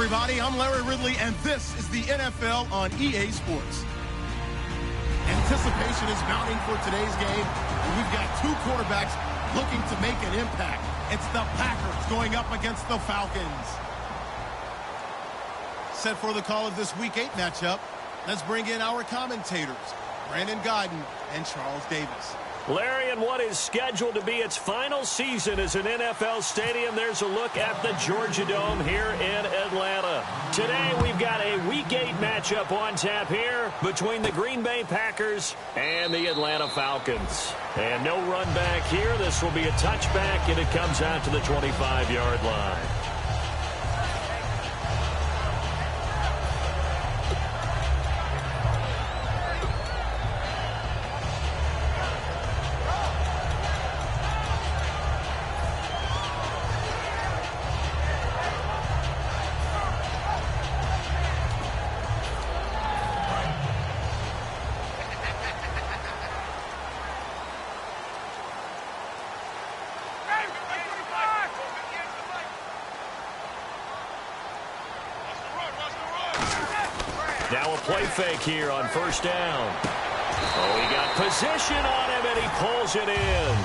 everybody. I'm Larry Ridley, and this is the NFL on EA Sports. Anticipation is mounting for today's game, and we've got two quarterbacks looking to make an impact. It's the Packers going up against the Falcons. Set for the call of this Week 8 matchup. Let's bring in our commentators, Brandon Godden and Charles Davis. Larry, in what is scheduled to be its final season as an NFL stadium, there's a look at the Georgia Dome here in Atlanta. Today, we've got a Week 8 matchup on tap here between the Green Bay Packers and the Atlanta Falcons. And no run back here. This will be a touchback, and it comes out to the 25-yard line. Now a play fake here on first down. Oh, he got position on him, and he pulls it in.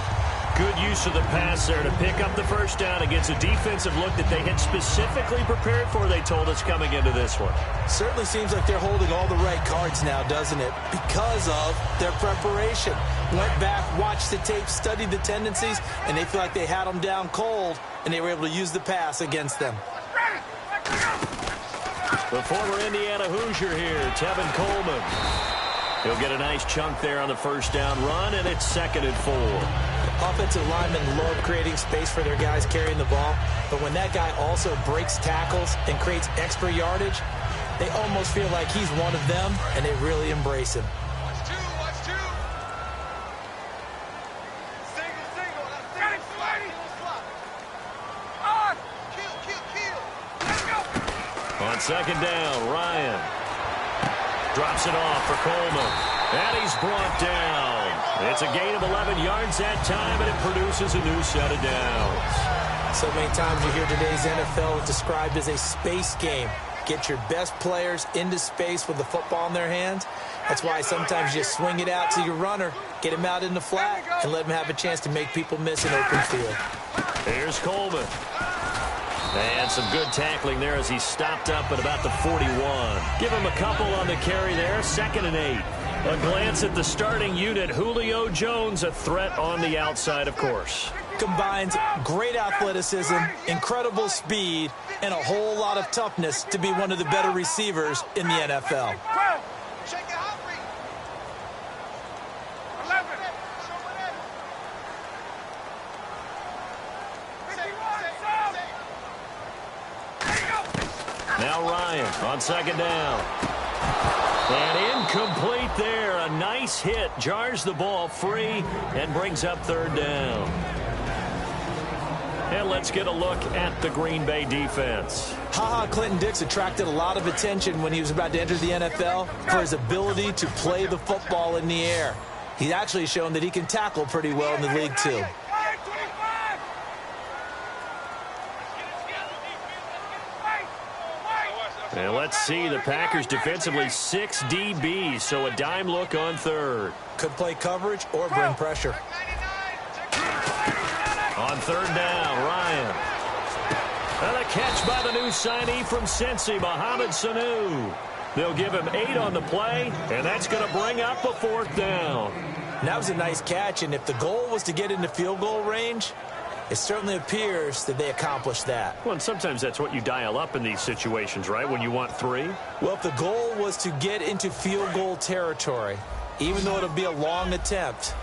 Good use of the pass there to pick up the first down against a defensive look that they had specifically prepared for, they told us, coming into this one. Certainly seems like they're holding all the right cards now, doesn't it? Because of their preparation. Went back, watched the tape, studied the tendencies, and they feel like they had them down cold, and they were able to use the pass against them. The former Indiana Hoosier here, Tevin Coleman. He'll get a nice chunk there on the first down run, and it's 2nd and 4. Offensive linemen love creating space for their guys carrying the ball, but when that guy also breaks tackles and creates extra yardage, they almost feel like he's one of them, and they really embrace him. On 2nd down, Ryan drops it off for Coleman, and he's brought down. It's a gain of 11 yards that time, and it produces a new set of downs. So many times you hear today's NFL described as a space game. Get your best players into space with the football in their hands. That's why sometimes you just swing it out to your runner, get him out in the flat, and let him have a chance to make people miss an open field. Here's Coleman. And some good tackling there as he stopped up at about the 41. Give him a couple on the carry there, 2nd and 8. A glance at the starting unit. Julio Jones, a threat on the outside, of course. Combines great athleticism, incredible speed, and a whole lot of toughness to be one of the better receivers in the NFL. Now Ryan on 2nd down. And incomplete there. A nice hit. Jars the ball free and brings up 3rd down. And let's get a look at the Green Bay defense. Clinton Dix attracted a lot of attention when he was about to enter the NFL for his ability to play the football in the air. He's actually shown that he can tackle pretty well in the league, too. And let's see, the Packers defensively 6 DBs, so a dime look on 3rd. Could play coverage or bring pressure. On 3rd down, Ryan. And a catch by the new signee from Cincy, Mohamed Sanu. They'll give him 8 on the play, and that's going to bring up a 4th down. And that was a nice catch, and if the goal was to get into field goal range, it certainly appears that they accomplished that. Well, and sometimes that's what you dial up in these situations, right, when you want 3? Well, if the goal was to get into field goal territory, even though it'll be a long attempt,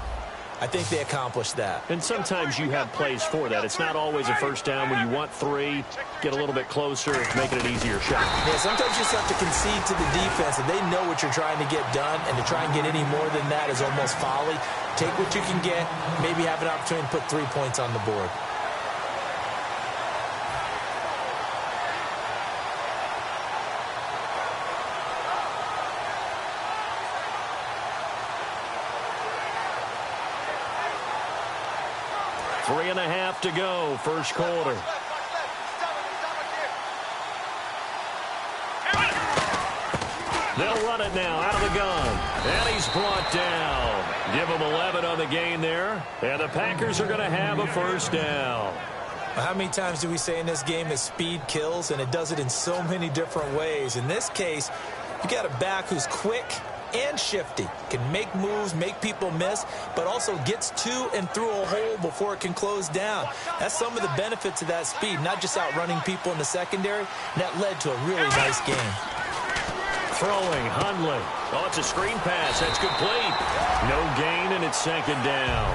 I think they accomplished that. And sometimes you have plays for that. It's not always a first down when you want 3. Get a little bit closer, making it an easier shot. Yeah, sometimes you just have to concede to the defense, and they know what you're trying to get done, and to try and get any more than that is almost folly. Take what you can get, maybe have an opportunity to put 3 points on the board. Three and a half to go, first quarter. They'll run it now out of the gun. And he's brought down. Give him 11 on the gain there. And the Packers are going to have a first down. How many times do we say in this game that speed kills, and it does it in so many different ways? In this case, you got a back who's quick and shifty, can make moves, make people miss, but also gets to and through a hole before it can close down. That's some of the benefits of that speed, not just outrunning people in the secondary. And that led to a really nice game. Throwing, Hundley. Oh, it's a screen pass. That's complete. No gain, and it's second down.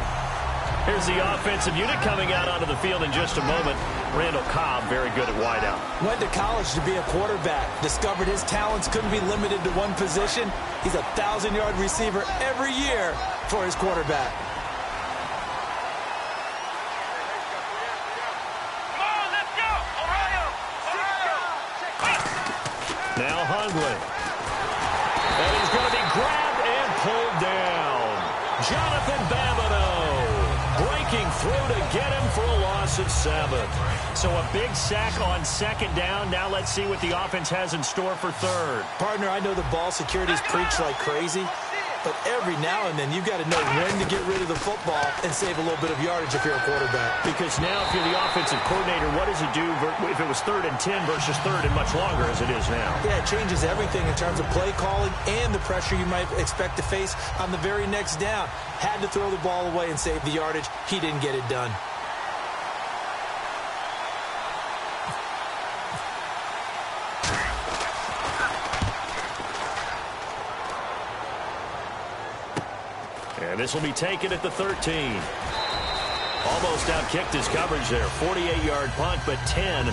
Here's the offensive unit coming out onto the field in just a moment. Randall Cobb, very good at wideout. Went to college to be a quarterback. Discovered his talents couldn't be limited to one position. He's a 1,000-yard receiver every year for his quarterback. Now Hundley. And he's going to be grabbed and pulled down. Jonathan Babineau breaking through to get him for a loss of 7. So a big sack on second down. Now let's see what the offense has in store for third. Partner, I know the ball security's preached like crazy, but every now and then you've got to know when to get rid of the football and save a little bit of yardage if you're a quarterback. Because now if you're the offensive coordinator, what does it do if it was 3rd and 10 versus 3rd and much longer as it is now? Yeah, it changes everything in terms of play calling and the pressure you might expect to face on the very next down. Had to throw the ball away and save the yardage. He didn't get it done. And this will be taken at the 13. Almost outkicked his coverage there. 48-yard punt, but 10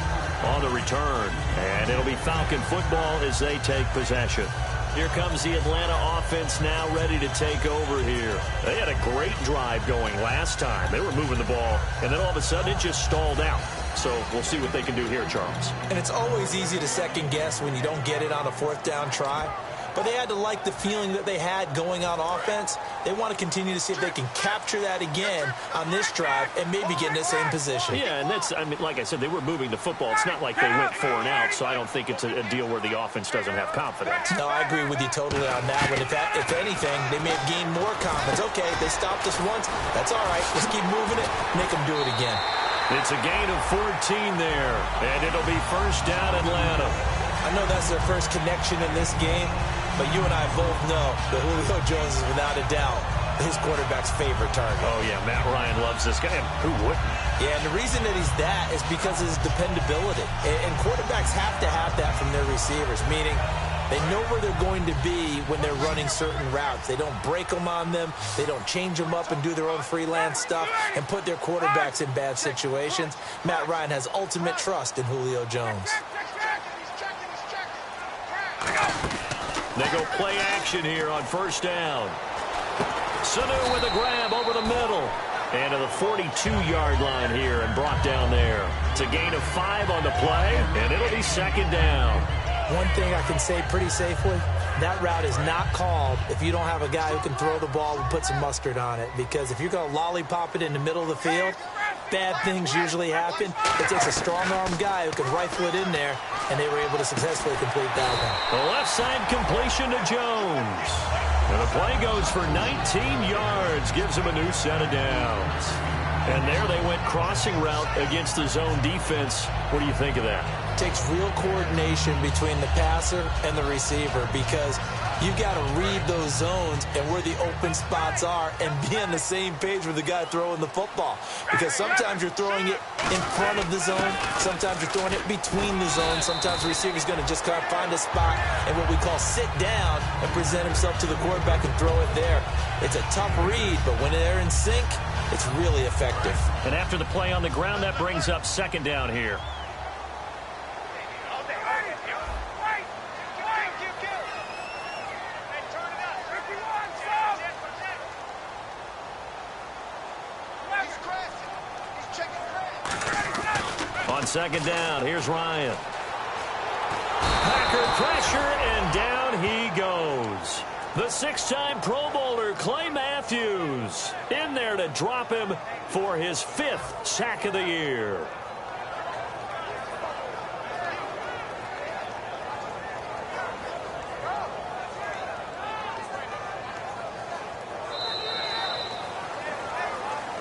on the return. And it'll be Falcon football as they take possession. Here comes the Atlanta offense now ready to take over here. They had a great drive going last time. They were moving the ball, and then all of a sudden it just stalled out. So we'll see what they can do here, Charles. And it's always easy to second guess when you don't get it on a 4th down try. But they had to like the feeling that they had going on offense. They want to continue to see if they can capture that again on this drive and maybe get in the same position. Yeah, and that's, I mean, like I said, they were moving the football. It's not like they went 4 and out, so I don't think it's a deal where the offense doesn't have confidence. No, I agree with you totally on that one. If anything, they may have gained more confidence. Okay, they stopped us once. That's all right. Let's keep moving it. Make them do it again. It's a gain of 14 there, and it'll be first down Atlanta. I know that's their first connection in this game, but you and I both know that Julio Jones is without a doubt his quarterback's favorite target. Oh, yeah, Matt Ryan loves this guy. And who wouldn't? Yeah, and the reason that he's that is because of his dependability. And quarterbacks have to have that from their receivers, meaning they know where they're going to be when they're running certain routes. They don't break them on them. They don't change them up and do their own freelance stuff and put their quarterbacks in bad situations. Matt Ryan has ultimate trust in Julio Jones. They go play action here on first down. Sanu with a grab over the middle. And to the 42-yard line here and brought down there. It's a gain of 5 on the play, and it'll be second down. One thing I can say pretty safely, that route is not called if you don't have a guy who can throw the ball and put some mustard on it. Because if you're going to lollipop it in the middle of the field, bad things usually happen. It takes a strong-armed guy who can rifle it in there, and they were able to successfully complete that one. The left side completion to Jones. And the play goes for 19 yards, gives him a new set of downs. And there they went crossing route against the zone defense. What do you think of that? Takes real coordination between the passer and the receiver because you've got to read those zones and where the open spots are and be on the same page with the guy throwing the football. Because sometimes you're throwing it in front of the zone. Sometimes you're throwing it between the zones. Sometimes the receiver's going to just kind of find a spot and what we call sit down and present himself to the quarterback and throw it there. It's a tough read, but when they're in sync, it's really effective. And after the play on the ground, that brings up second down here. On second down, here's Ryan. Packer pressure, and down he goes. The 6-time Pro Bowler, Clay Matthews, in there to drop him for his 5th sack of the year.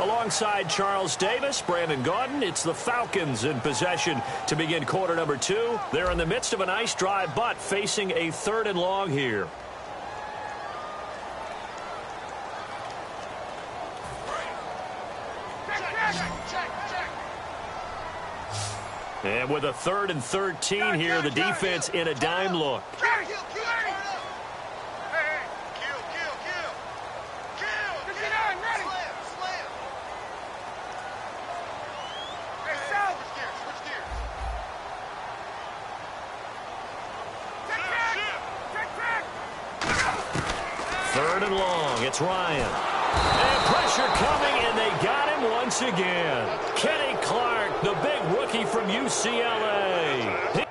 Alongside Charles Davis, Brandon Gaudin, it's the Falcons in possession to begin quarter number 2. They're in the midst of a nice drive, but facing a 3rd and long here. And with a 3rd and 13 here, the defense in a dime look. Third and long, it's Ryan. And pressure coming, and they got him once again. Kenny Clark, the big rookie from UCLA.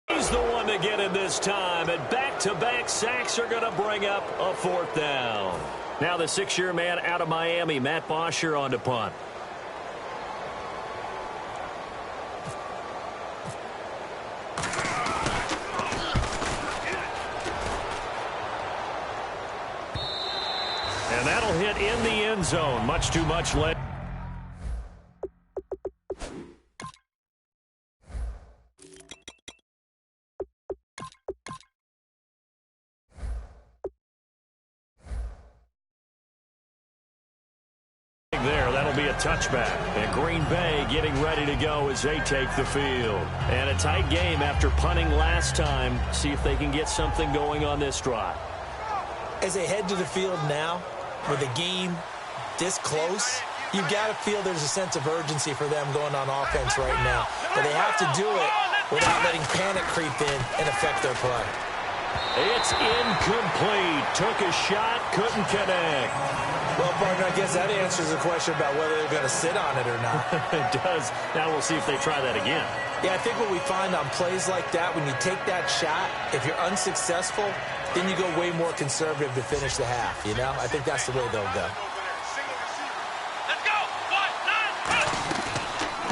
He's the one to get in this time, and back-to-back sacks are going to bring up a 4th down. Now the 6-year man out of Miami, Matt Bosher, on to punt. And that'll hit in the end zone. Much too much left. There, that'll be a touchback. And Green Bay getting ready to go as they take the field. And a tight game after punting last time. See if they can get something going on this drive. As they head to the field now, with the game this close, you've got to feel there's a sense of urgency for them going on offense right now. But they have to do it without letting panic creep in and affect their play. It's incomplete. Took a shot, couldn't connect. Well, partner, I guess that answers the question about whether they're going to sit on it or not. It does. Now we'll see if they try that again. Yeah, I think what we find on plays like that, when you take that shot, if you're unsuccessful, then you go way more conservative to finish the half, you know? I think that's the way they'll go. Let's go! 1,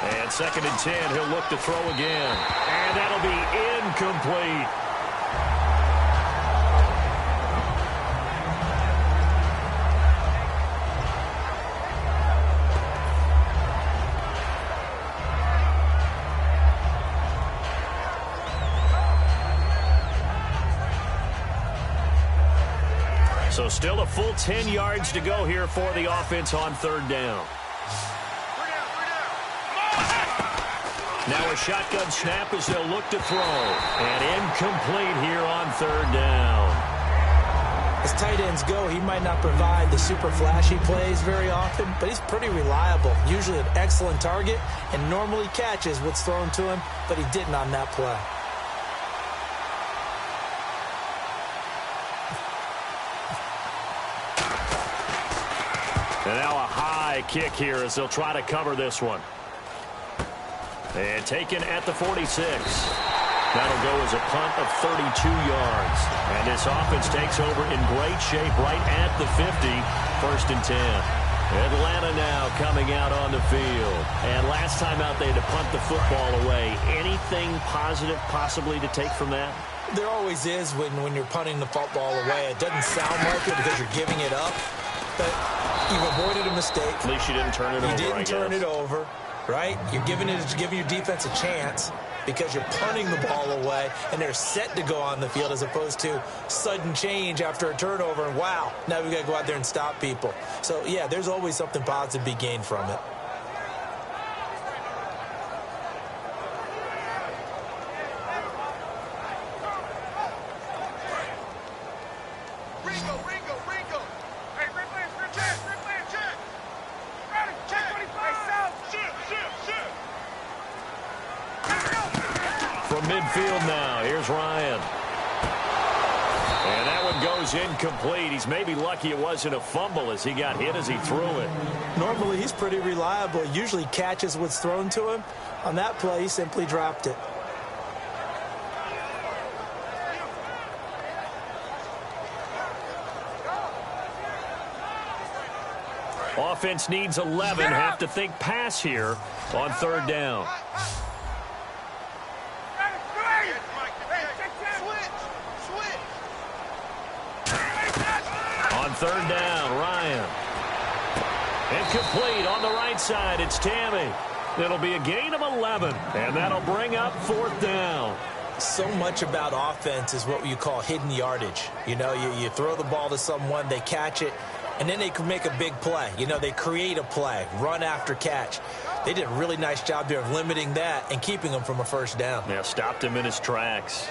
9, 1. And 2nd and 10, he'll look to throw again. And that'll be incomplete. So still a full 10 yards to go here for the offense on 3rd down. Now a shotgun snap as they'll look to throw. And incomplete here on 3rd down. As tight ends go, he might not provide the super flashy plays very often, but he's pretty reliable. Usually an excellent target and normally catches what's thrown to him, but he didn't on that play. And now a high kick here as they'll try to cover this one. And taken at the 46. That'll go as a punt of 32 yards. And this offense takes over in great shape right at the 50. 1st and 10. Atlanta now coming out on the field. And last time out they had to punt the football away. Anything positive possibly to take from that? There always is when you're punting the football away. It doesn't sound like it because you're giving it up. But you've avoided a mistake. At least you didn't turn it over, You didn't turn it over, right? You're giving your defense a chance because you're punting the ball away, and they're set to go on the field as opposed to sudden change after a turnover, and wow, now we've got to go out there and stop people. So, yeah, there's always something positive to be gained from it. throws incomplete. He's maybe lucky it wasn't a fumble as he got hit as he threw it. Normally, he's pretty reliable. He usually catches what's thrown to him. On that play, he simply dropped it. Offense needs 11. Have to think pass here on third down. On third down, Ryan. Incomplete on the right side. It's Tammy. It'll be a gain of 11, and that'll bring up fourth down. So much about offense is what you call hidden yardage. You know, you throw the ball to someone, they catch it, and then they can make a big play. You know, they create a play, run after catch. They did a really nice job there of limiting that and keeping him from a first down. Yeah, stopped him in his tracks.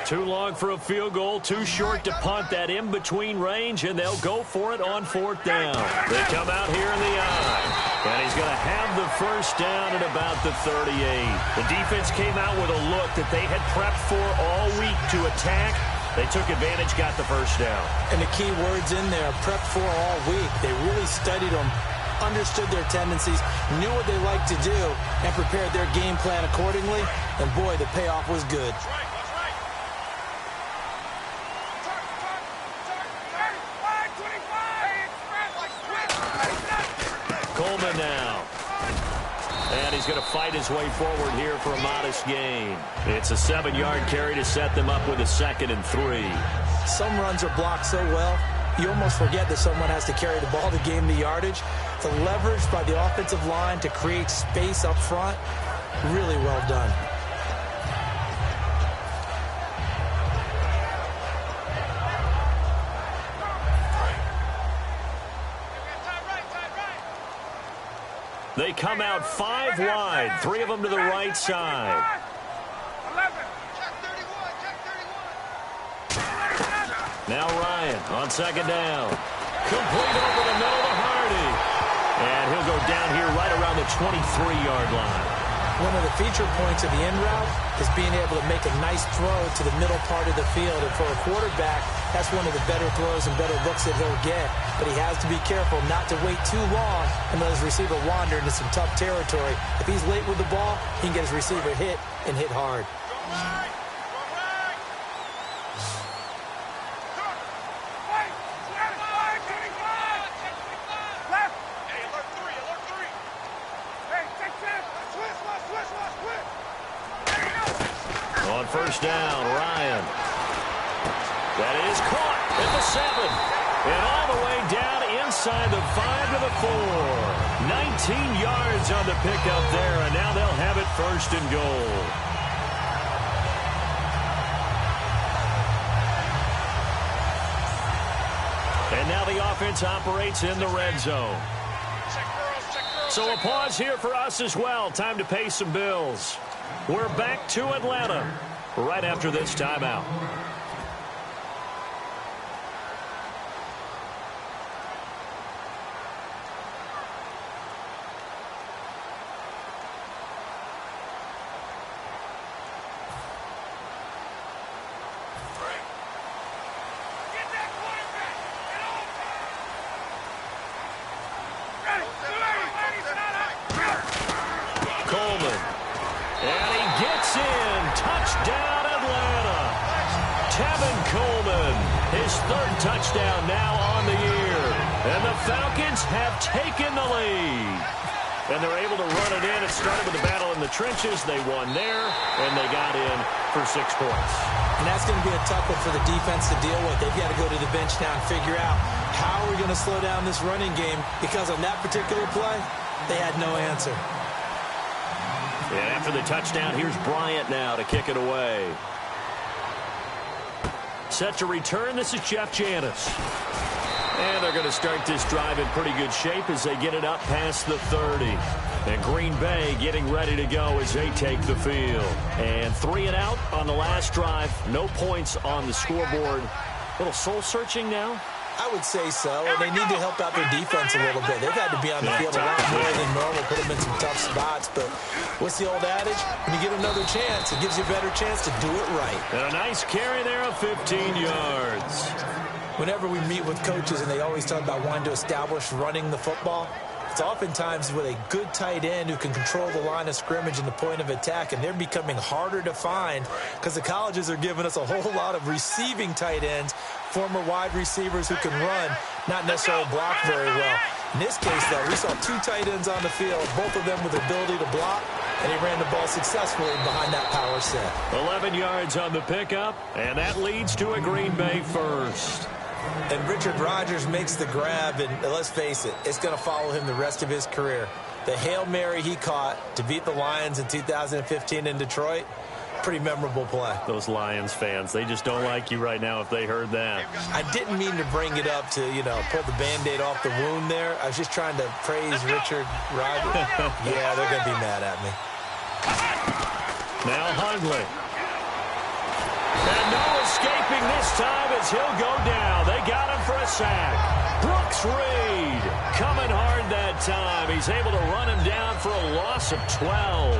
Too long for a field goal, too short to punt. That in-between range, and they'll go for it on fourth down. They come out here in the eye, and he's going to have the first down at about the 38. The defense came out with a look that they had prepped for all week to attack. They took advantage, got the first down. And the key words in there, prepped for all week. They really studied them, understood their tendencies, knew what they liked to do, and prepared their game plan accordingly. And, boy, the payoff was good. Coleman now. And he's going to fight his way forward here for a modest gain. It's a 7-yard carry to set them up with a 2nd and 3. Some runs are blocked so well, you almost forget that someone has to carry the ball to gain the yardage. The leverage by the offensive line to create space up front, really well done. They come out 5 wide, 3 of them to the right side. 11. Now Ryan on 2nd down. Complete over the middle to Hardy. And he'll go down here right around the 23-yard line. One of the feature points of the end route is being able to make a nice throw to the middle part of the field. And for a quarterback, that's one of the better throws and better looks that he'll get. But he has to be careful not to wait too long and let his receiver wander into some tough territory. If he's late with the ball, he can get his receiver hit and hit hard. On first down, Ryan. That is caught at the 7. And all the way down inside the 5 to the 4. 19 yards on the pickup there, and now they'll have it 1st and goal. And now the offense operates in the red zone. So a pause here for us as well. Time to pay some bills. We're back to Atlanta right after this timeout. Touchdown now on the year. And the Falcons have taken the lead. And they're able to run it in. It started with a battle in the trenches. They won there, and they got in for 6 points. And that's going to be a tough one for the defense to deal with. They've got to go to the bench now and figure out how we're going to slow down this running game, because on that particular play, they had no answer. And after the touchdown, here's Bryant now to kick it away. Set to return, this is Jeff Janis. And they're going to start this drive in pretty good shape as they get it up past the 30. And Green Bay getting ready to go as they take the field. And 3 and out on the last drive. No points on the scoreboard. A little soul-searching now. I would say so, and they need to help out their defense a little bit. They've had to be on the field a lot more than normal, put them in some tough spots. But what's the old adage? When you get another chance, it gives you a better chance to do it right. And a nice carry there of 15 yards. Whenever we meet with coaches and they always talk about wanting to establish running the football, it's oftentimes with a good tight end who can control the line of scrimmage and the point of attack, and they're becoming harder to find because the colleges are giving us a whole lot of receiving tight ends, former wide receivers who can run, not necessarily block very well. In this case, though, we saw two tight ends on the field, both of them with the ability to block, and he ran the ball successfully behind that power set. 11 yards on the pickup, and that leads to a Green Bay first. And Richard Rodgers makes the grab, and let's face it, it's going to follow him the rest of his career. The Hail Mary he caught to beat the Lions in 2015 in Detroit, pretty memorable play. Those Lions fans, they just don't like you right now if they heard that. I didn't mean to bring it up to, pull the Band-Aid off the wound there. I was just trying to praise Richard Rodgers. Yeah, they're going to be mad at me. Now Hundley. And no escaping this time as he'll go down. They got him for a sack. Brooks Reed coming hard that time. He's able to run him down for a loss of 12.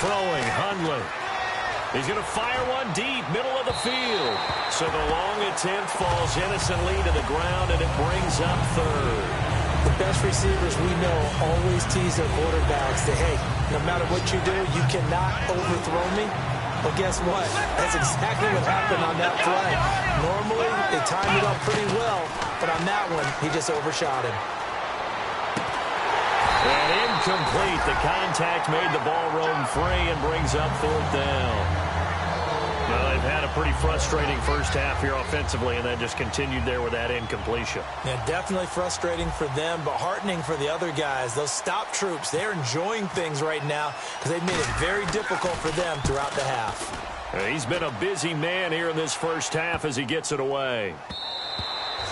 Throwing Hundley. He's going to fire one deep, middle of the field. So the long attempt falls innocently to the ground, and it brings up third. The best receivers we know always tease their quarterbacks that, hey, no matter what you do, you cannot overthrow me. Well, guess what? That's exactly what happened on that play. Normally, they timed it up pretty well, but on that one, he just overshot him. And incomplete. The contact made the ball roam free and brings up fourth down. Well, they've had a pretty frustrating first half here offensively, and then just continued there with that incompletion. Yeah, definitely frustrating for them, but heartening for the other guys. Those stop troops, they're enjoying things right now because they've made it very difficult for them throughout the half. He's been a busy man here in this first half as he gets it away.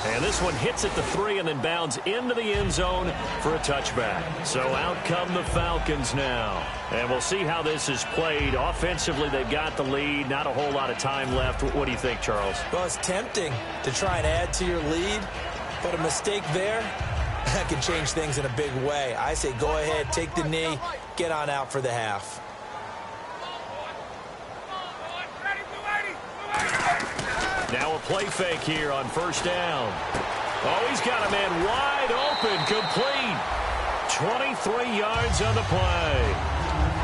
And this one hits at the 3 and then bounds into the end zone for a touchback. So out come the Falcons now. And we'll see how this is played. Offensively, they've got the lead. Not a whole lot of time left. What do you think, Charles? Well, it's tempting to try and add to your lead, but a mistake there, that can change things in a big way. I say go ahead, take the knee, get on out for the half. Now a play fake here on first down. Oh, he's got a man wide open, complete. 23 yards on the play.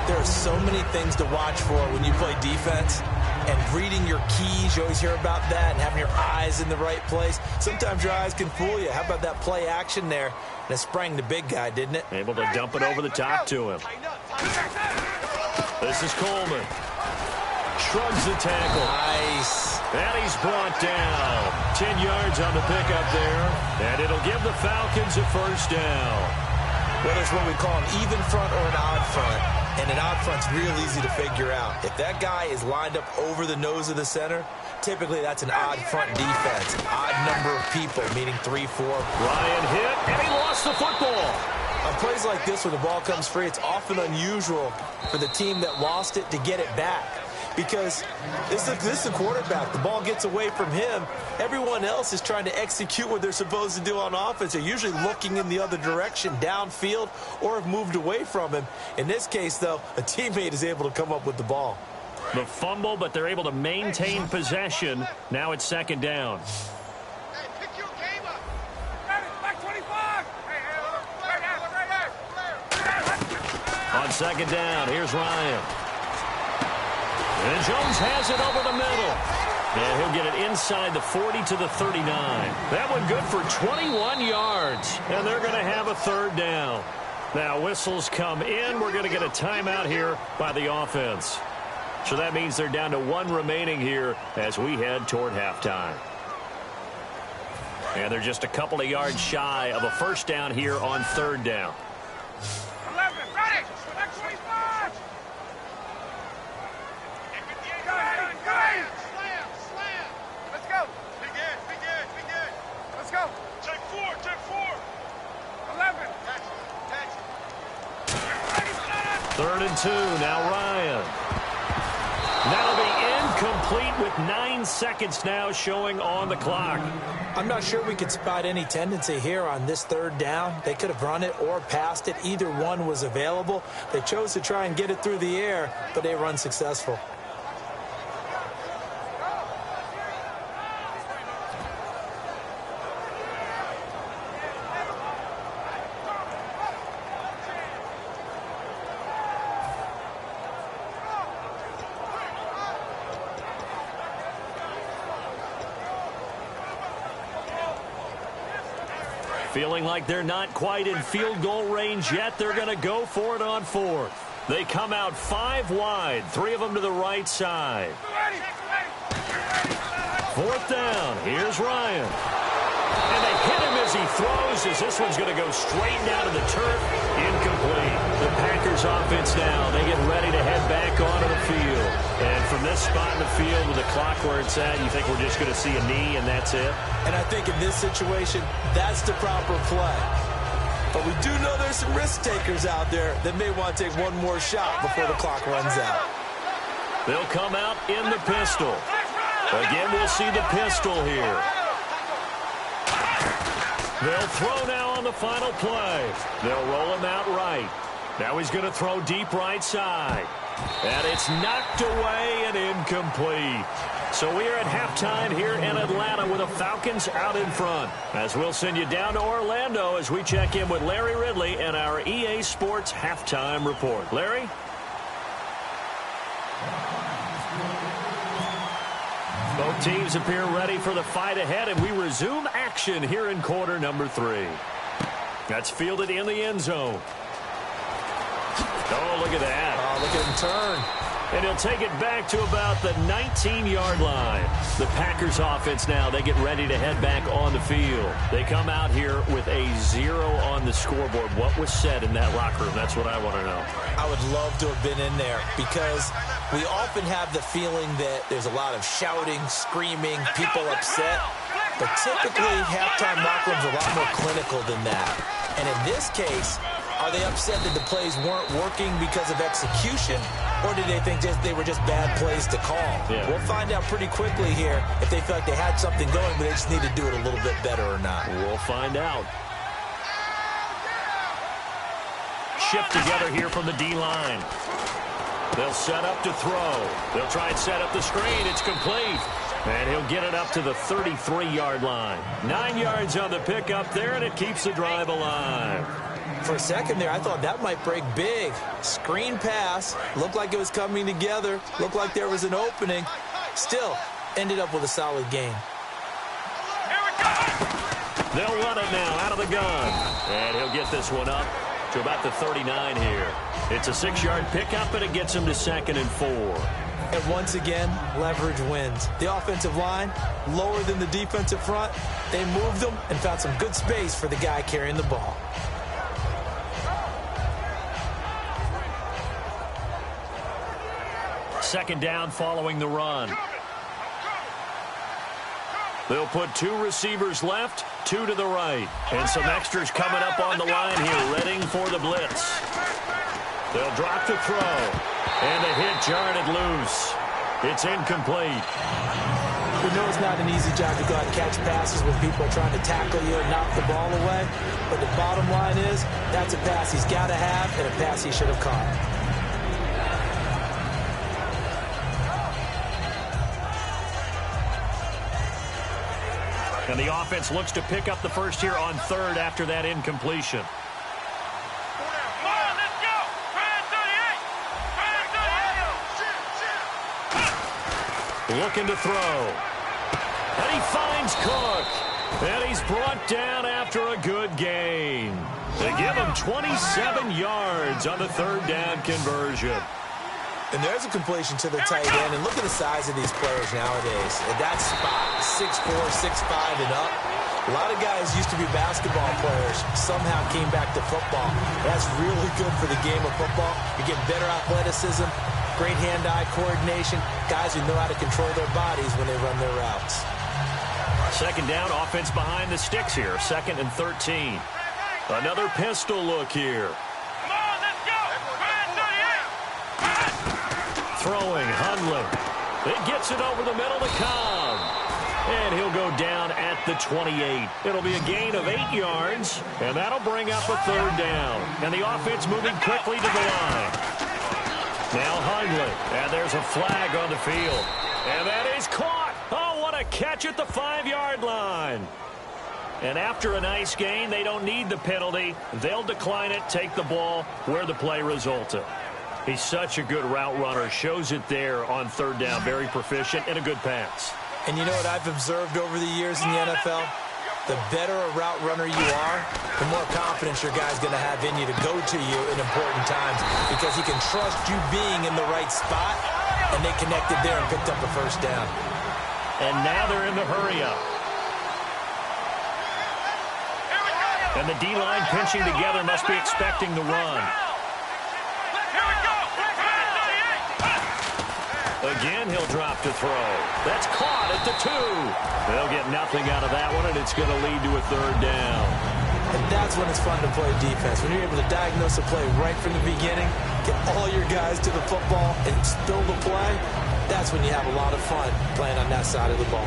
There are so many things to watch for when you play defense. And reading your keys, you always hear about that, and having your eyes in the right place. Sometimes your eyes can fool you. How about that play action there? And it sprang the big guy, didn't it? Able to dump it over the top to him. This is Coleman. Shrugs the tackle. Nice. And he's brought down. 10 yards on the pickup there. And it'll give the Falcons a first down. Whether it's what we call an even front or an odd front. And an odd front's real easy to figure out. If that guy is lined up over the nose of the center, typically that's an odd front defense. Odd number of people, meaning 3, 4. Ryan hit, and he lost the football. On plays like this, when the ball comes free, it's often unusual for the team that lost it to get it back. Because this is the quarterback. The ball gets away from him. Everyone else is trying to execute what they're supposed to do on offense. They're usually looking in the other direction, downfield, or have moved away from him. In this case, though, a teammate is able to come up with the ball. The fumble, but they're able to maintain possession. Now it's second down. Hey, pick your game up. Back 25. On second down, here's Ryan. And Jones has it over the middle. And he'll get it inside the 40 to the 39. That one good for 21 yards. And they're going to have a third down. Now whistles come in. We're going to get a timeout here by the offense. So that means they're down to 1 remaining here as we head toward halftime. And they're just a couple of yards shy of a first down here on third down. 11, ready. Back 25. Slam. Let's go. Big in. Let's go. Take 4. 2. Now Ryan. That'll be incomplete with 9 seconds now showing on the clock. I'm not sure we could spot any tendency here on this 3rd down. They could have run it or passed it. Either one was available. They chose to try and get it through the air, but they were unsuccessful. Feeling like they're not quite in field goal range yet. They're going to go for it on 4th. They come out 5 wide, 3 of them to the right side. 4th down. Here's Ryan. And they hit him as he throws, as this one's going to go straight down to the turf. Incomplete. The Packers offense now. They get ready to head back onto the field. And from this spot in the field with the clock where it's at, you think we're just going to see a knee and that's it? And I think in this situation, that's the proper play. But we do know there's some risk takers out there that may want to take one more shot before the clock runs out. They'll come out in the pistol. Again, we'll see the pistol here. They'll throw now on the final play. They'll roll him out right. Now he's going to throw deep right side. And it's knocked away and incomplete. So we are at halftime here in Atlanta with the Falcons out in front. As we'll send you down to Orlando as we check in with Larry Ridley and our EA Sports halftime report. Larry? Both teams appear ready for the fight ahead, and we resume action here in quarter number 3. That's fielded in the end zone. Oh, look at that. Oh, look at him turn. And he'll take it back to about the 19-yard line. The Packers offense now, they get ready to head back on the field. They come out here with a 0 on the scoreboard. What was said in that locker room? That's what I want to know. I would love to have been in there because we often have the feeling that there's a lot of shouting, screaming, people upset. But typically, halftime locker rooms are a lot more clinical than that. And in this case, are they upset that the plays weren't working because of execution, or did they think they were just bad plays to call? Yeah. We'll find out pretty quickly here if they feel like they had something going, but they just need to do it a little bit better or not. We'll find out. Shift together here from the D-line. They'll set up to throw. They'll try and set up the screen. It's complete. And he'll get it up to the 33-yard line. 9 yards on the pickup there, and it keeps the drive alive. For a second there, I thought that might break big. Screen pass. Looked like it was coming together. Looked like there was an opening. Still, ended up with a solid game. They'll run it now out of the gun. And he'll get this one up to about the 39 here. It's a 6-yard pickup, and it gets him to 2nd and 4. And once again, leverage wins. The offensive line, lower than the defensive front. They moved them and found some good space for the guy carrying the ball. Second down following the run. They'll put 2 receivers left, 2 to the right. And some extras coming up on the line here, readying for the blitz. They'll drop the throw. And the hit jarred it loose. It's incomplete. We know it's not an easy job to go out and catch passes when people are trying to tackle you and knock the ball away. But the bottom line is, that's a pass he's got to have and a pass he should have caught. And the offense looks to pick up the first here on 3rd after that incompletion. Looking to throw. And he finds Cook. And he's brought down after a good gain. They give him 27 yards on the 3rd down conversion. And there's a completion to the tight end. And look at the size of these players nowadays. At that spot, 6'4", 6'5", and up. A lot of guys used to be basketball players, somehow came back to football. That's really good for the game of football. You're getting better athleticism, great hand-eye coordination, guys who know how to control their bodies when they run their routes. Second down, offense behind the sticks here, 2nd and 13. Another pistol look here. Throwing, Hundley. It gets it over the middle to Cobb. And he'll go down at the 28. It'll be a gain of 8 yards, and that'll bring up a third down. And the offense moving quickly to the line. Now Hundley, and there's a flag on the field. And that is caught. Oh, what a catch at the 5-yard line. And after a nice gain, they don't need the penalty. They'll decline it, take the ball where the play resulted. He's such a good route runner. Shows it there on third down. Very proficient and a good pass. And you know what I've observed over the years in the NFL? The better a route runner you are, the more confidence your guy's going to have in you to go to you in important times because he can trust you being in the right spot, and they connected there and picked up a first down. And now they're in the hurry-up. And the D-line pinching together must be expecting the run. Again, he'll drop to throw. That's caught at the 2. They'll get nothing out of that one, and it's going to lead to a third down. And that's when it's fun to play defense. When you're able to diagnose a play right from the beginning, get all your guys to the football, and spill the play, that's when you have a lot of fun playing on that side of the ball.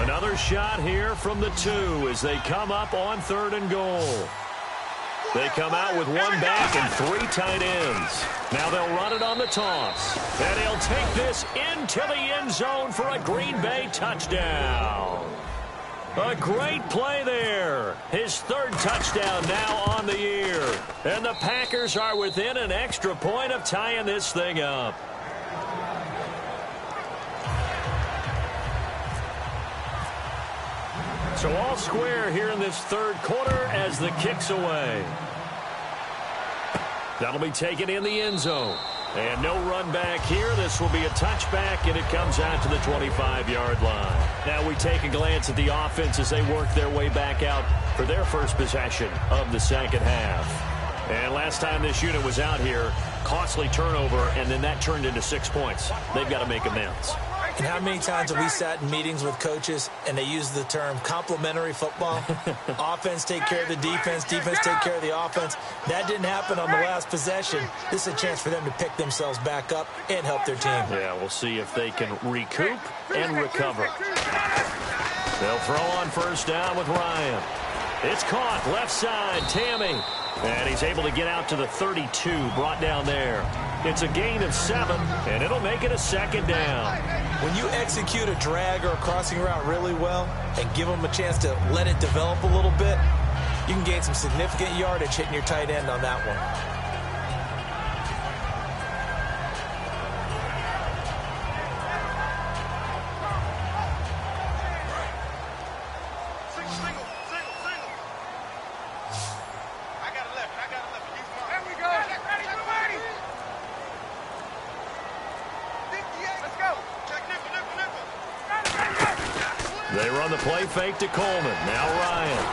Another shot here from the 2 as they come up on 3rd and goal. They come out with 1 back and 3 tight ends. Now they'll run it on the toss. And he'll take this into the end zone for a Green Bay touchdown. A great play there. His 3rd touchdown now on the year. And the Packers are within an extra point of tying this thing up. So all square here in this 3rd quarter as the kick's away. That'll be taken in the end zone. And no run back here. This will be a touchback, and it comes out to the 25-yard line. Now we take a glance at the offense as they work their way back out for their first possession of the second half. And last time this unit was out here, costly turnover, and then that turned into 6 points. They've got to make amends. And how many times have we sat in meetings with coaches and they use the term complementary football? Offense take care of the defense, defense take care of the offense. That didn't happen on the last possession. This is a chance for them to pick themselves back up and help their team. Yeah, we'll see if they can recoup and recover. They'll throw on first down with Ryan. It's caught left side, Tammy. And he's able to get out to the 32, brought down there. It's a gain of 7, and it'll make it a 2nd down. When you execute a drag or a crossing route really well and give them a chance to let it develop a little bit, you can gain some significant yardage hitting your tight end on that one. They run the play fake to Coleman. Now Ryan.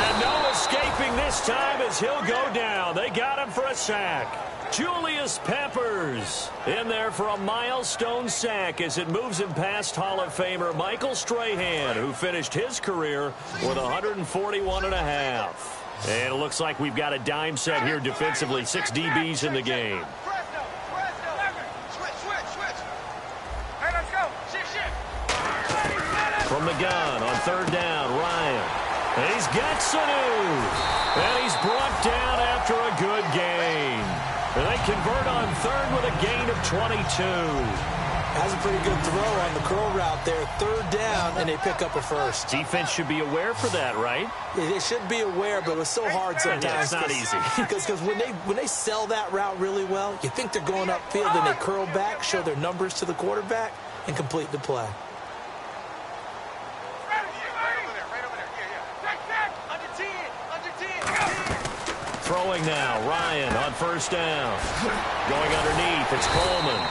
And no escaping this time as he'll go down. They got him for a sack. Julius Peppers in there for a milestone sack as it moves him past Hall of Famer Michael Strahan, who finished his career with 141.5. And it looks like we've got a dime set here defensively. 6 DBs in the game. From the gun on 3rd down, Ryan. And he's got Sanu. And he's brought down after a good gain. And they convert on 3rd with a gain of 22. Has a pretty good throw on the curl route there. 3rd down, and they pick up a first. Defense should be aware for that, right? They should be aware, but it's so hard sometimes. Yeah, it's not easy. Because when they sell that route really well, you think they're going upfield, and they curl back, show their numbers to the quarterback, and complete the play. Throwing now, Ryan on 1st down. Going underneath, it's Coleman.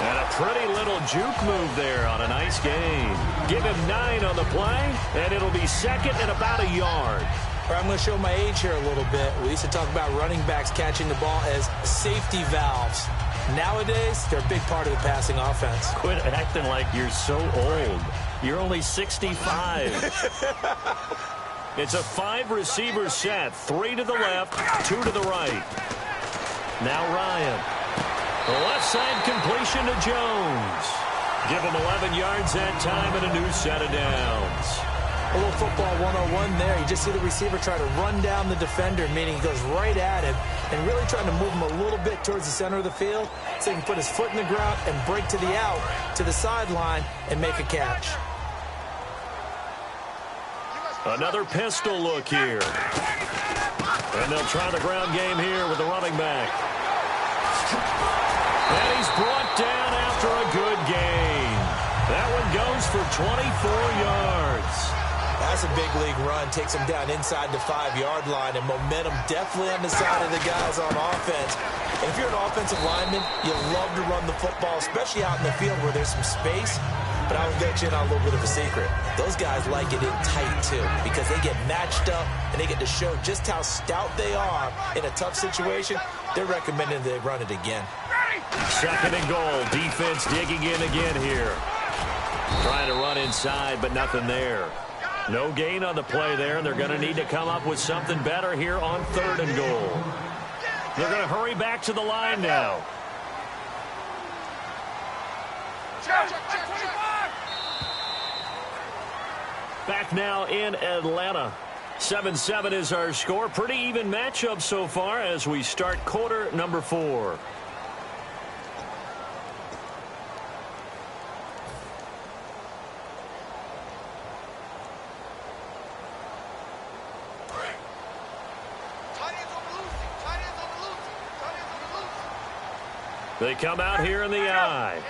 And a pretty little juke move there on a nice gain. Give him 9 on the play, and it'll be 2nd and about a yard. I'm going to show my age here a little bit. We used to talk about running backs catching the ball as safety valves. Nowadays, they're a big part of the passing offense. Quit acting like you're so old. You're only 65. It's a 5-receiver set. 3 to the left, 2 to the right. Now Ryan. The left side completion to Jones. Give him 11 yards that time and a new set of downs. A little football 101 there. You just see the receiver try to run down the defender, meaning he goes right at him and really trying to move him a little bit towards the center of the field so he can put his foot in the ground and break to the out, to the sideline, and make a catch. Another pistol look here. And they'll try the ground game here with the running back. And he's brought down after a good gain. That one goes for 24 yards. That's a big league run. Takes him down inside the 5-yard line, and momentum definitely on the side of the guys on offense. And if you're an offensive lineman, you love to run the football, especially out in the field where there's some space. But I will get you in on a little bit of a secret. Those guys like it in tight, too, because they get matched up, and they get to show just how stout they are in a tough situation. They're recommending they run it again. 2nd and goal. Defense digging in again here. Trying to run inside, but nothing there. No gain on the play there, and they're going to need to come up with something better here on 3rd and goal. They're going to hurry back to the line now. Back now in Atlanta. 7-7 is our score. Pretty even matchup so far as we start quarter number 4. They come out here in the eye.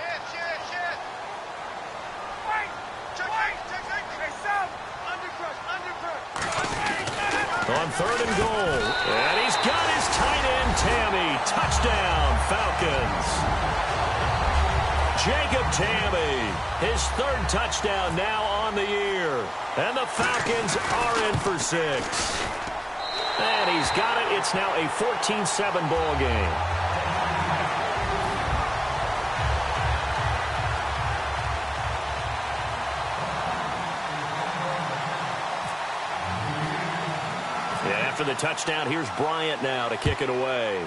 On 3rd and goal. And he's got his tight end, Tammy. Touchdown, Falcons. Jacob Tammy, his 3rd touchdown now on the year. And the Falcons are in for 6. And he's got it. It's now a 14-7 ball game. After the touchdown, here's Bryant now to kick it away.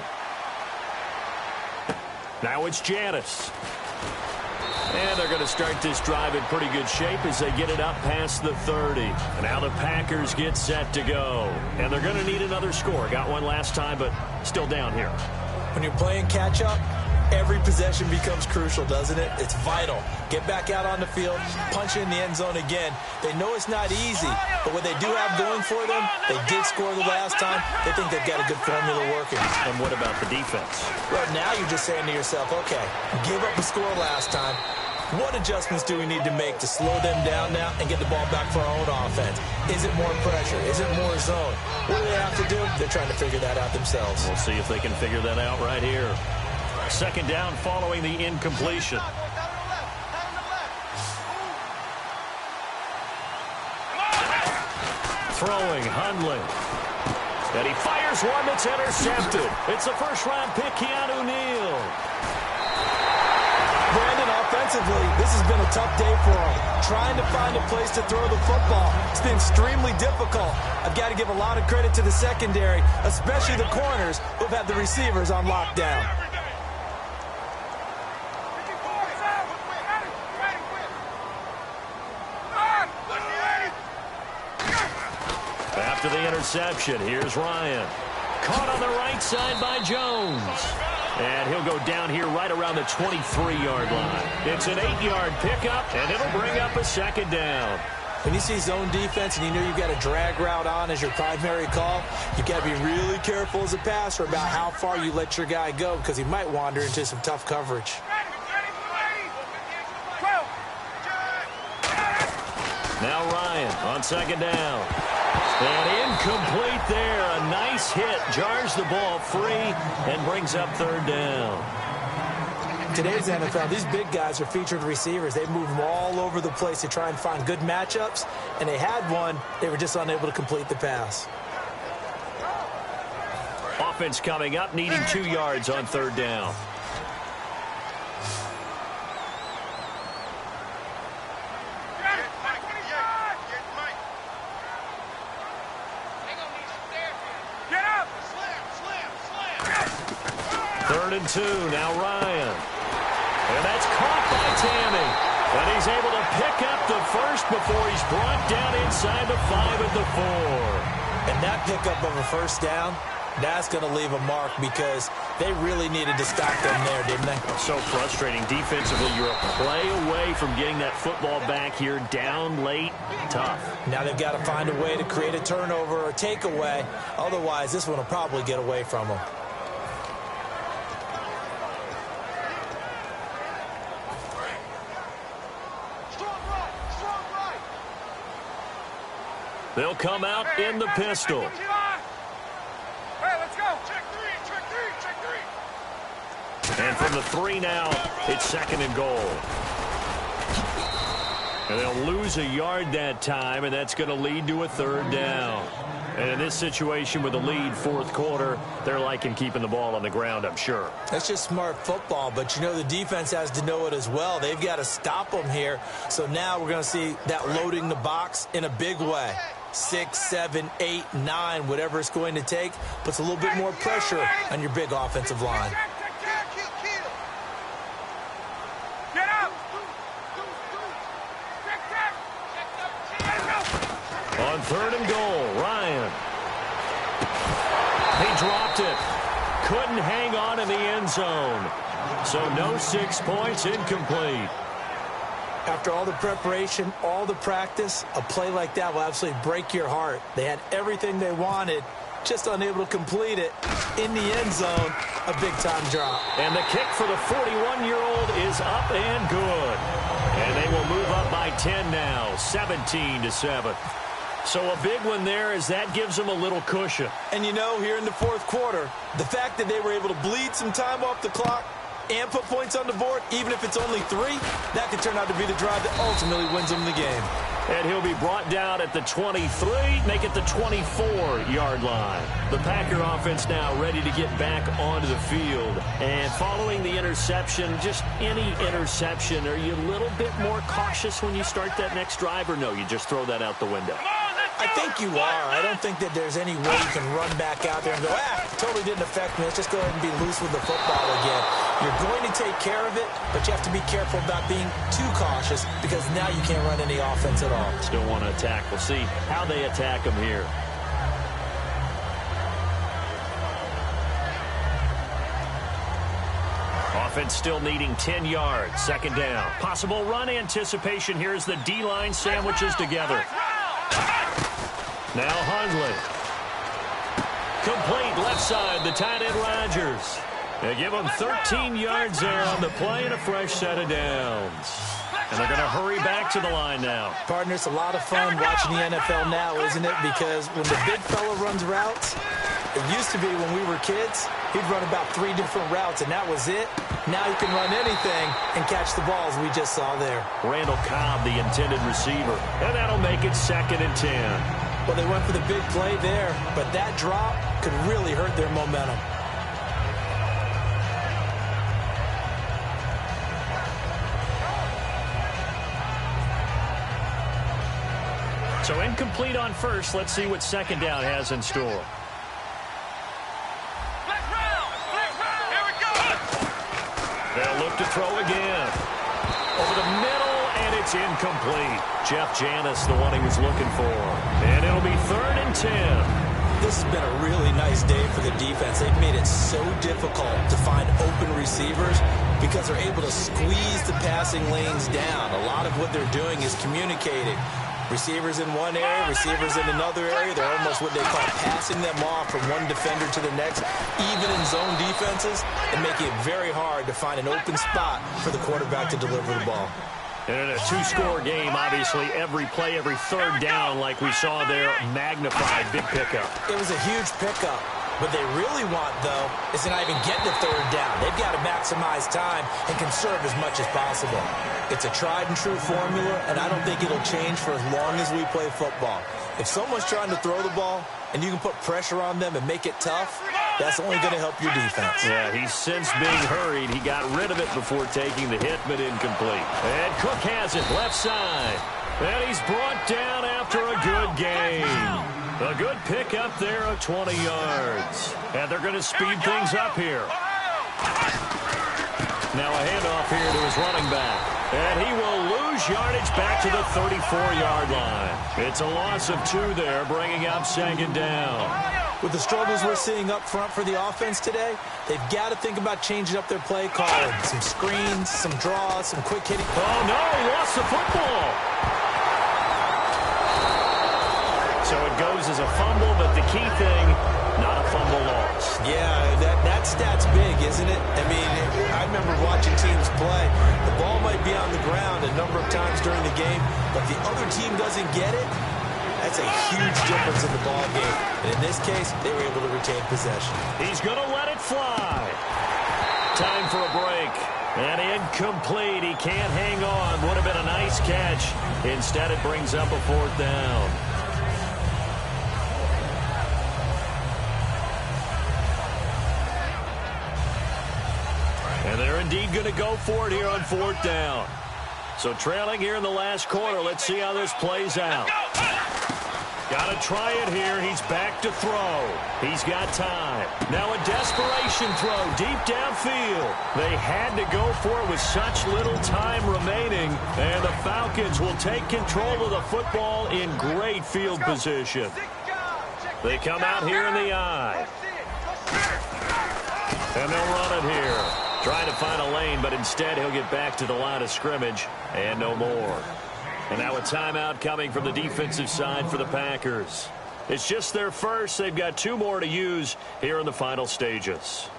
Now it's Janice. And they're going to start this drive in pretty good shape as they get it up past the 30. And now the Packers get set to go. And they're going to need another score. Got one last time, but still down here. When you're playing catch-up, every possession becomes crucial, doesn't it? It's vital. Get back out on the field, punch in the end zone again. They know it's not easy, but what they do have going for them, they did score the last time. They think they've got a good formula working. And what about the defense? Well, now you're just saying to yourself, okay, give up a score last time. What adjustments do we need to make to slow them down now and get the ball back for our own offense? Is it more pressure? Is it more zone? What do they have to do? They're trying to figure that out themselves. We'll see if they can figure that out right here. 2nd down following the incompletion. Throwing, Hundley. And he fires one that's intercepted. It's a 1st-round pick, Keanu Neal. Brandon, offensively, this has been a tough day for him. Trying to find a place to throw the football. It's been extremely difficult. I've got to give a lot of credit to the secondary, especially the corners who've had the receivers on lockdown. After the interception, here's Ryan. Caught on the right side by Jones. And he'll go down here right around the 23-yard line. It's an 8-yard pickup, and it'll bring up a 2nd down. When you see zone defense and you know you've got a drag route on as your primary call, you've got to be really careful as a passer about how far you let your guy go because he might wander into some tough coverage. Now Ryan on 2nd down. And incomplete there. A nice hit. Jars the ball free and brings up 3rd down. Today's NFL, these big guys are featured receivers. They move them all over the place to try and find good matchups. And they had one. They were just unable to complete the pass. Offense coming up, needing 2 yards on 3rd down. 3rd and 2. Now Ryan. And that's caught by Tammy. And he's able to pick up the first before he's brought down inside the 5 at the 4. And that pickup of a first down, that's going to leave a mark because they really needed to stop them there, didn't they? So frustrating. Defensively, you're a play away from getting that football back here down late. Tough. Now they've got to find a way to create a turnover or takeaway. Otherwise, this one will probably get away from them. They'll come out in the pistol. Hey, let's go. Check three. And from the 3 now, it's 2nd and goal. And they'll lose a yard that time, and that's going to lead to a 3rd down. And in this situation with the lead, 4th quarter, they're liking keeping the ball on the ground, I'm sure. That's just smart football, but you know the defense has to know it as well. They've got to stop them here. So now we're going to see that loading the box in a big way. 6, 7, 8, 9, whatever it's going to take, puts a little bit more pressure on your big offensive line. Get up. On 3rd and goal, Ryan. He dropped it. Couldn't hang on in the end zone. So no 6 points, incomplete. After all the preparation, all the practice, a play like that will absolutely break your heart. They had everything they wanted, just unable to complete it. In the end zone, a big-time drop. And the kick for the 41-year-old is up and good. And they will move up by 10 now, 17-7. So a big one there as that gives them a little cushion. And you know, here in the 4th quarter, the fact that they were able to bleed some time off the clock and put points on the board, even if it's only 3, that could turn out to be the drive that ultimately wins them the game. And he'll be brought down at the 23, make it the 24-yard line. The Packer offense now ready to get back onto the field. And following the interception, just any interception, are you a little bit more cautious when you start that next drive, or no, you just throw that out the window? I think you are. I don't think that there's any way you can run back out there and go, totally didn't affect me. Let's just go ahead and be loose with the football again. You're going to take care of it, but you have to be careful about being too cautious because now you can't run any offense at all. Still want to attack. We'll see how they attack them here. Offense still needing 10 yards. 2nd down. Possible run anticipation here as the D-line sandwiches together. Now Hundley. Complete left side, the tight end Rodgers. They give him 13 yards there on the play and a fresh set of downs. And they're going to hurry back to the line now. Partner, it's a lot of fun watching the NFL now, isn't it? Because when the big fella runs routes, it used to be when we were kids, he'd run about 3 different routes, and that was it. Now he can run anything and catch the balls we just saw there. Randall Cobb, the intended receiver. And that'll make it 2nd and 10. Well, they went for the big play there, but that drop could really hurt their momentum. So incomplete on first. Let's see what 2nd down has in store. Here we go. They'll look to throw again. Over the middle, and it's incomplete. Jeff Janis, the one he was looking for. And it'll be 3rd and 10. This has been a really nice day for the defense. They've made it so difficult to find open receivers because they're able to squeeze the passing lanes down. A lot of what they're doing is communicating. Receivers in one area, receivers in another area. They're almost what they call passing them off from one defender to the next, even in zone defenses, and making it very hard to find an open spot for the quarterback to deliver the ball. And in a 2-score game, obviously, every play, every 3rd down, like we saw there, magnified, big pickup. It was a huge pickup. What they really want, though, is to not even get the 3rd down. They've got to maximize time and conserve as much as possible. It's a tried-and-true formula, and I don't think it'll change for as long as we play football. If someone's trying to throw the ball and you can put pressure on them and make it tough, that's only going to help your defense. Yeah, he's since being hurried. He got rid of it before taking the hit, but incomplete. And Cook has it, left side. And he's brought down after a good game. A good pick up there of 20 yards. And they're going to speed things up here. Now a handoff here to his running back. And he will lose yardage back to the 34-yard line. It's a loss of 2 there, bringing up second down. With the struggles we're seeing up front for the offense today, they've got to think about changing up their play calling. Some screens, some draws, some quick hitting. Oh, no, he lost the football. So it goes as a fumble, but the key thing, not a fumble loss. Yeah, that stat's big, isn't it? I mean, I remember watching teams play. The ball might be on the ground a number of times during the game, but the other team doesn't get it. That's a huge difference in the ball game. And in this case, they were able to retain possession. He's going to let it fly. Time for a break. And incomplete. He can't hang on. Would have been a nice catch. Instead, it brings up a 4th down. And they're indeed going to go for it here on 4th down. So trailing here in the last quarter. Let's see how this plays out. Got to try it here. He's back to throw. He's got time. Now a desperation throw deep downfield. They had to go for it with such little time remaining. And the Falcons will take control of the football in great field position. They come out here in the I. And they'll run it here. Trying to find a lane, but instead he'll get back to the line of scrimmage and no more. And now a timeout coming from the defensive side for the Packers. It's just their first. They've got 2 more to use here in the final stages.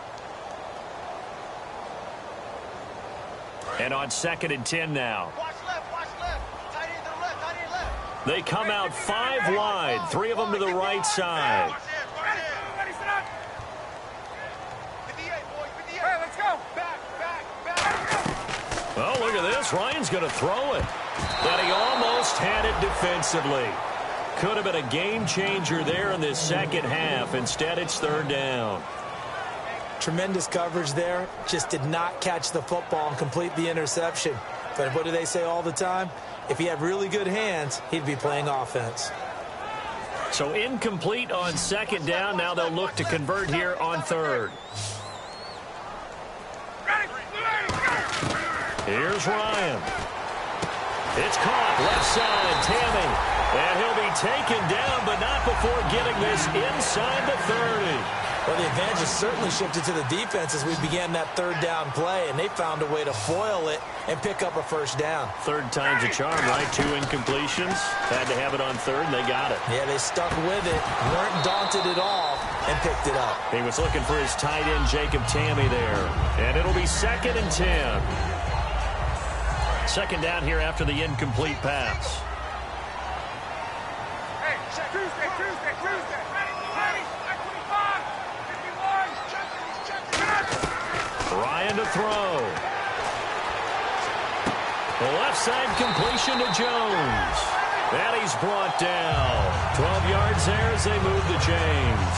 And on 2nd and 10 now. Watch left, watch left. Tight end to the left, tight end left. They come out 5 wide, 3 of them to the right side. Watch it, watch it. Everybody sit up. 58, boys, 58. Hey, let's go. Back. Oh, look at this. Ryan's going to throw it. But he almost had it defensively. Could have been a game changer there in this second half. Instead, it's 3rd down. Tremendous coverage there. Just did not catch the football and complete the interception. But what do they say all the time? If he had really good hands, he'd be playing offense. So incomplete on 2nd down. Now they'll look to convert here on 3rd. Here's Ryan. It's caught. Left side, Tammy. And he'll be taken down, but not before getting this inside the 30. Well, the advantage has certainly shifted to the defense as we began that 3rd down play, and they found a way to foil it and pick up a 1st down. 3rd time's a charm, right? 2 incompletions. Had to have it on 3rd, and they got it. Yeah, they stuck with it, weren't daunted at all, and picked it up. He was looking for his tight end, Jacob Tammy, there. And it'll be 2nd and 10. 2nd down here after the incomplete pass. Hey, Tuesday. Ready. 25, 51. Ryan to throw. The left side completion to Jones. And he's brought down. 12 yards there as they move the chains.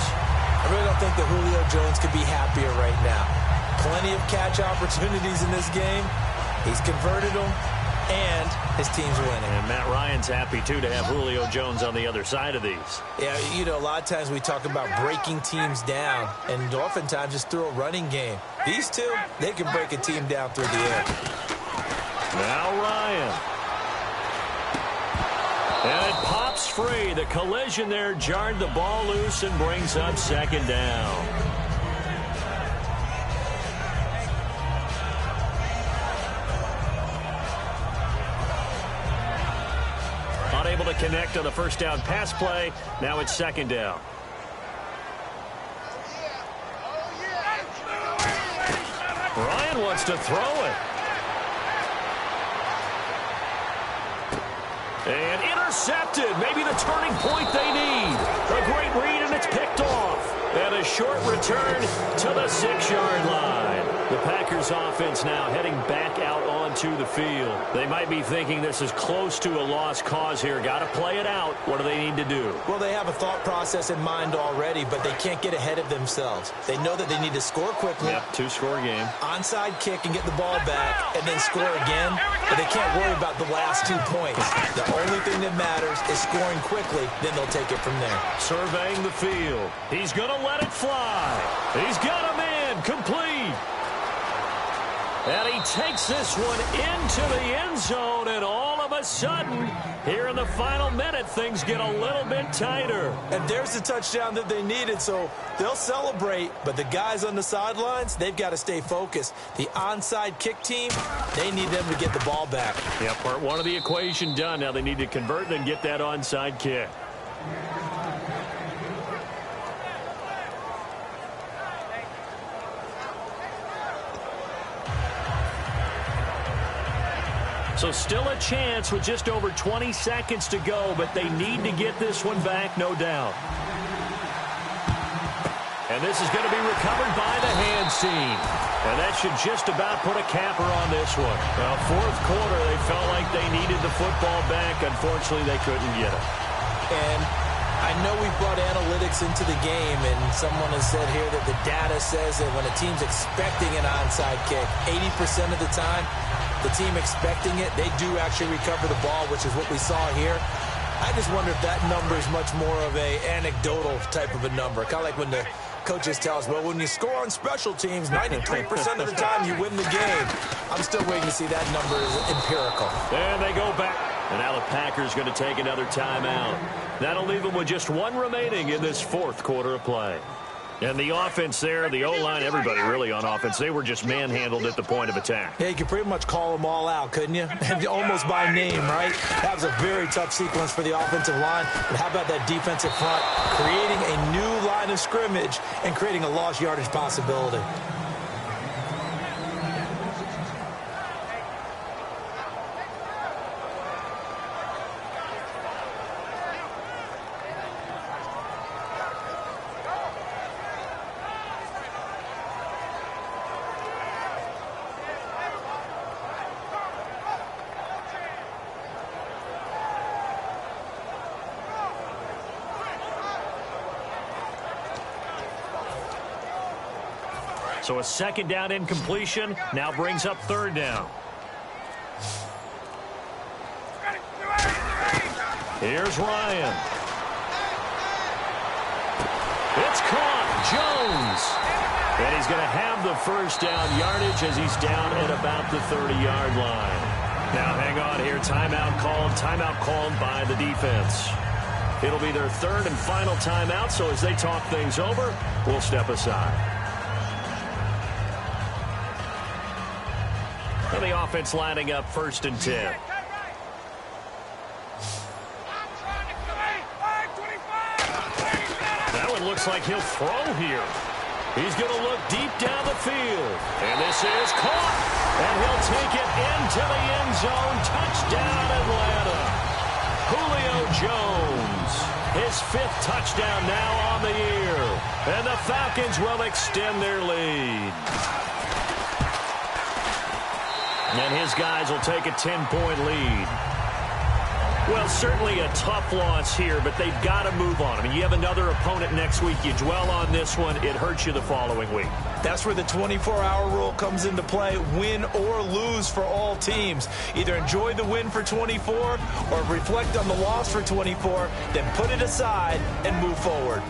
I really don't think that Julio Jones could be happier right now. Plenty of catch opportunities in this game. He's converted them, and his team's winning. And Matt Ryan's happy, too, to have Julio Jones on the other side of these. Yeah, you know, a lot of times we talk about breaking teams down, and oftentimes just through a running game. These two, they can break a team down through the air. Now Ryan. And it pops free. The collision there jarred the ball loose and brings up 2nd down. Unable to connect on the 1st down pass play. Now it's 2nd down. Ryan wants to throw it. And intercepted. Maybe the turning point they need. A great read, and it's picked off. And a short return to the 6-yard line. The Packers offense now heading back out onto the field. They might be thinking this is close to a lost cause here. Got to play it out. What do they need to do? Well, they have a thought process in mind already, but they can't get ahead of themselves. They know that they need to score quickly. Yep, 2-score game. Onside kick and get the ball back and then score again. But they can't worry about the last 2 points. The only thing that matters is scoring quickly. Then they'll take it from there. Surveying the field. He's going to let it fly. He's got a man complete. And he takes this one into the end zone, and all of a sudden, here in the final minute, things get a little bit tighter. And there's the touchdown that they needed, so they'll celebrate. But the guys on the sidelines, they've got to stay focused. The onside kick team, they need them to get the ball back. Yeah, part one of the equation done. Now they need to convert and get that onside kick. So still a chance with just over 20 seconds to go, but they need to get this one back, no doubt. And this is going to be recovered by the hands team. And that should just about put a capper on this one. Well, fourth quarter, they felt like they needed the football back. Unfortunately, they couldn't get it. And I know we brought analytics into the game, and someone has said here that the data says that when a team's expecting an onside kick, 80% of the time, the team expecting it, they do actually recover the ball, which is what we saw here. I just wonder if that number is much more of a anecdotal type of a number. Kind of like when the coaches tell us, well, when you score on special teams, 93% of the time you win the game. I'm still waiting to see that number is empirical. And they go back. And now the Packers going to take another timeout. That'll leave them with just one remaining in this fourth quarter of play. And the offense there, the O-line, everybody really on offense, they were just manhandled at the point of attack. Yeah, you could pretty much call them all out, couldn't you? Almost by name, right? That was a very tough sequence for the offensive line. But how about that defensive front creating a new line of scrimmage and creating a lost yardage possibility? So a second down incompletion now brings up third down. Here's Ryan. It's caught. Jones. And he's going to have the first down yardage as he's down at about the 30-yard line. Now hang on here. Timeout called by the defense. It'll be their third and final timeout, so as they talk things over, we'll step aside. And the offense lining up 1st and 10. That one looks like he'll throw here. He's going to look deep down the field. And this is caught. And he'll take it into the end zone. Touchdown, Atlanta. Julio Jones. His 5th touchdown now on the year. And the Falcons will extend their lead. And his guys will take a 10-point lead. Well, certainly a tough loss here, but they've got to move on. I mean, you have another opponent next week. You dwell on this one, it hurts you the following week. That's where the 24-hour rule comes into play, win or lose for all teams. Either enjoy the win for 24 or reflect on the loss for 24, then put it aside and move forward.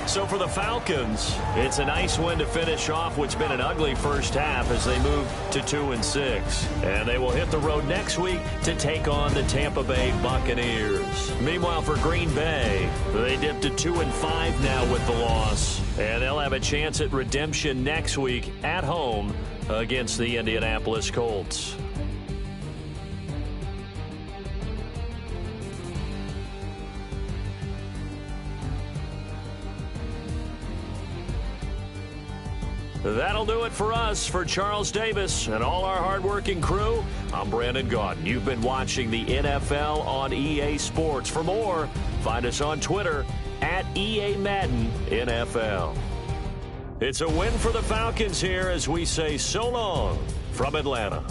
So for the Falcons, it's a nice win to finish off what's been an ugly first half as they move to 2-6. And they will hit the road next week to take on the Tampa Bay Buccaneers. Meanwhile, for Green Bay, they dipped to 2-5 now with the loss. And they'll have a chance at redemption next week at home against the Indianapolis Colts. That'll do it for us. For Charles Davis and all our hardworking crew, I'm Brandon Gaudin. You've been watching the NFL on EA Sports. For more, find us on Twitter at EA Madden NFL. It's a win for the Falcons here as we say so long from Atlanta.